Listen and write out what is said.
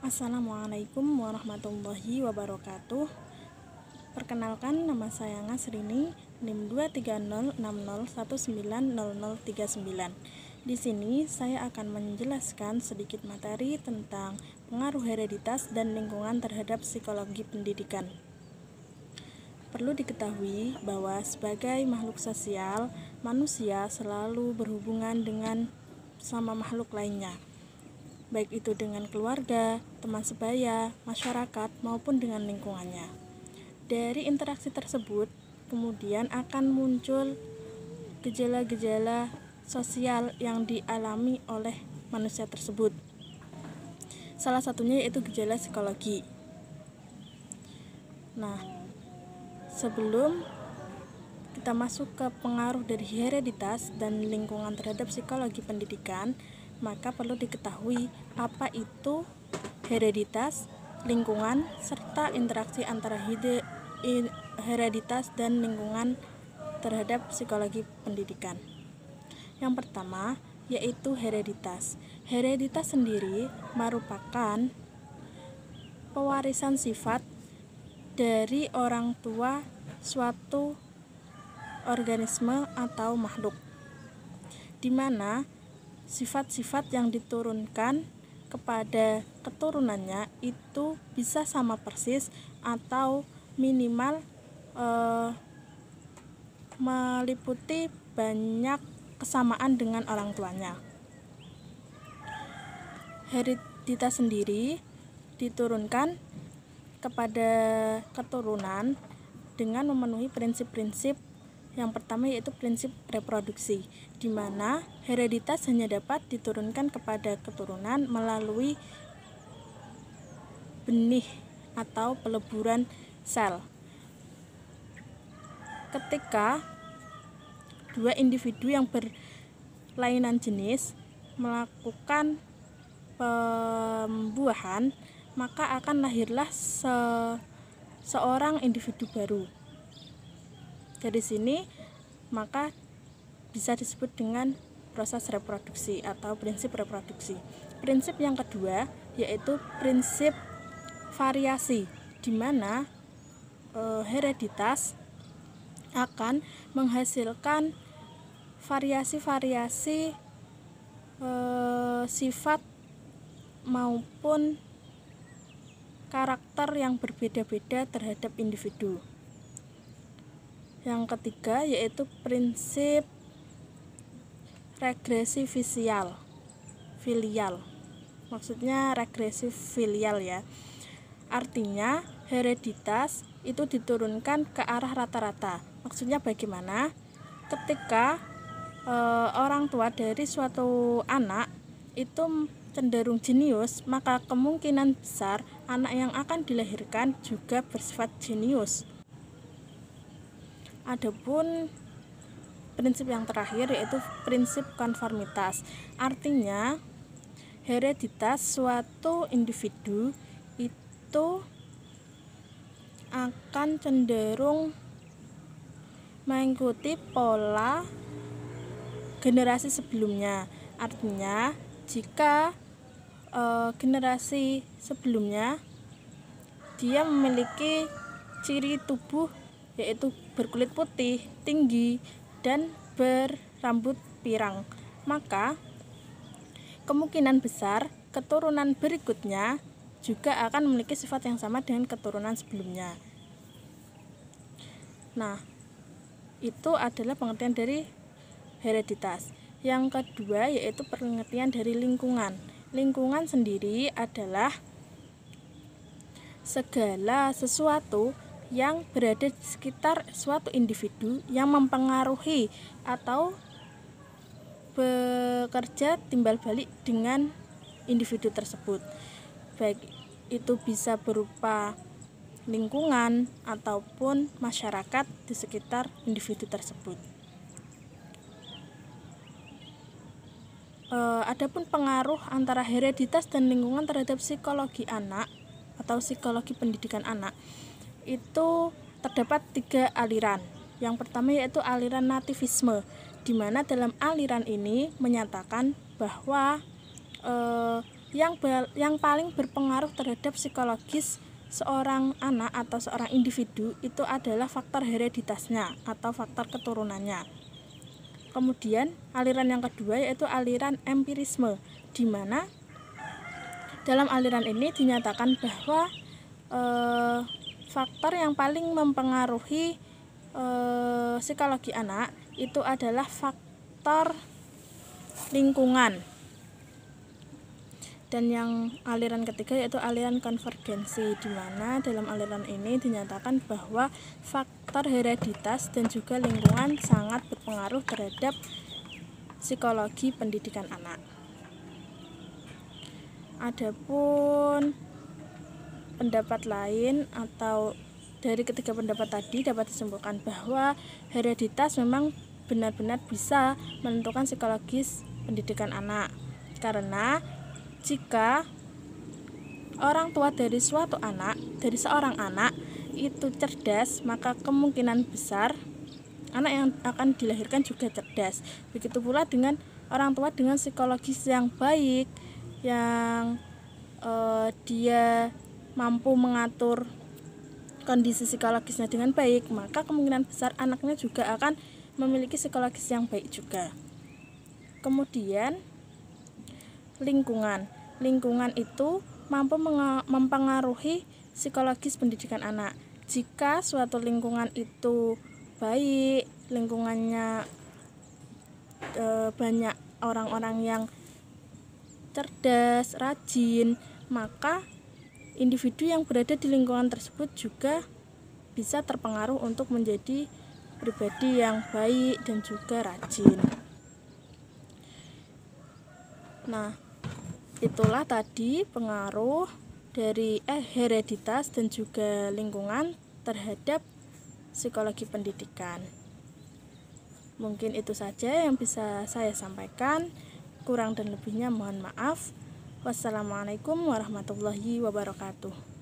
Assalamualaikum warahmatullahi wabarakatuh. Perkenalkan, nama saya Ngasrini, NIM 23060190039. Di sini saya akan menjelaskan sedikit materi tentang pengaruh hereditas dan lingkungan terhadap psikologi pendidikan. Perlu diketahui bahwa sebagai makhluk sosial, manusia selalu berhubungan dengan sama makhluk lainnya, baik itu dengan keluarga, teman sebaya, masyarakat, maupun dengan lingkungannya. Dari interaksi tersebut, kemudian akan muncul gejala-gejala sosial yang dialami oleh manusia tersebut. Salah satunya yaitu gejala psikologi. Nah, sebelum kita masuk ke pengaruh dari hereditas dan lingkungan terhadap psikologi pendidikan, maka perlu diketahui apa itu hereditas, lingkungan, serta interaksi antara hereditas dan lingkungan terhadap psikologi pendidikan. Yang pertama yaitu hereditas. Hereditas sendiri merupakan pewarisan sifat dari orang tua suatu organisme atau makhluk, di mana sifat-sifat yang diturunkan kepada keturunannya itu bisa sama persis atau minimal meliputi banyak kesamaan dengan orang tuanya. Hereditas sendiri diturunkan kepada keturunan dengan memenuhi prinsip-prinsip. Yang pertama yaitu prinsip reproduksi, di mana hereditas hanya dapat diturunkan kepada keturunan melalui benih atau peleburan sel. Ketika dua individu yang berlainan jenis melakukan pembuahan, maka akan lahirlah seorang individu baru. Dari sini maka bisa disebut dengan proses reproduksi atau prinsip reproduksi. Prinsip yang kedua yaitu prinsip variasi, di mana hereditas akan menghasilkan variasi-variasi sifat maupun karakter yang berbeda-beda terhadap individu. Yang ketiga yaitu prinsip regresi filial. Maksudnya regresi filial ya. Artinya hereditas itu diturunkan ke arah rata-rata. Maksudnya bagaimana? Ketika orang tua dari suatu anak itu cenderung jenius, maka kemungkinan besar anak yang akan dilahirkan juga bersifat jenius. Adapun prinsip yang terakhir yaitu prinsip konformitas. Artinya hereditas suatu individu itu akan cenderung mengikuti pola generasi sebelumnya. Artinya jika generasi sebelumnya dia memiliki ciri tubuh yaitu berkulit putih, tinggi, dan berambut pirang, maka kemungkinan besar keturunan berikutnya juga akan memiliki sifat yang sama dengan keturunan sebelumnya. Nah, itu adalah pengertian dari hereditas. Yang kedua yaitu pengertian dari lingkungan. Lingkungan sendiri adalah segala sesuatu yang berada di sekitar suatu individu yang mempengaruhi atau bekerja timbal balik dengan individu tersebut, baik itu bisa berupa lingkungan ataupun masyarakat di sekitar individu tersebut. Adapun pengaruh antara hereditas dan lingkungan terhadap psikologi anak atau psikologi pendidikan anak itu terdapat 3 aliran. Yang pertama yaitu aliran nativisme, di mana dalam aliran ini menyatakan bahwa yang paling berpengaruh terhadap psikologis seorang anak atau seorang individu itu adalah faktor hereditasnya atau faktor keturunannya. Kemudian aliran yang kedua yaitu aliran empirisme, di mana dalam aliran ini dinyatakan bahwa faktor yang paling mempengaruhi psikologi anak itu adalah faktor lingkungan. Dan yang aliran ketiga yaitu aliran konvergensi, di mana dalam aliran ini dinyatakan bahwa faktor hereditas dan juga lingkungan sangat berpengaruh terhadap psikologi pendidikan anak. Adapun pendapat lain atau dari ketiga pendapat tadi dapat disimpulkan bahwa hereditas memang benar-benar bisa menentukan psikologis pendidikan anak, karena jika orang tua dari seorang anak itu cerdas, maka kemungkinan besar anak yang akan dilahirkan juga cerdas. Begitu pula dengan orang tua dengan psikologis yang baik, yang dia mampu mengatur kondisi psikologisnya dengan baik, maka kemungkinan besar anaknya juga akan memiliki psikologis yang baik juga. Kemudian lingkungan itu mampu mempengaruhi psikologis pendidikan anak. Jika suatu lingkungan itu baik, lingkungannya banyak orang-orang yang cerdas, rajin, maka individu yang berada di lingkungan tersebut juga bisa terpengaruh untuk menjadi pribadi yang baik dan juga rajin. Nah, itulah tadi pengaruh dari hereditas dan juga lingkungan terhadap psikologi pendidikan. Mungkin itu saja yang bisa saya sampaikan. Kurang dan lebihnya mohon maaf. Wassalamualaikum warahmatullahi wabarakatuh.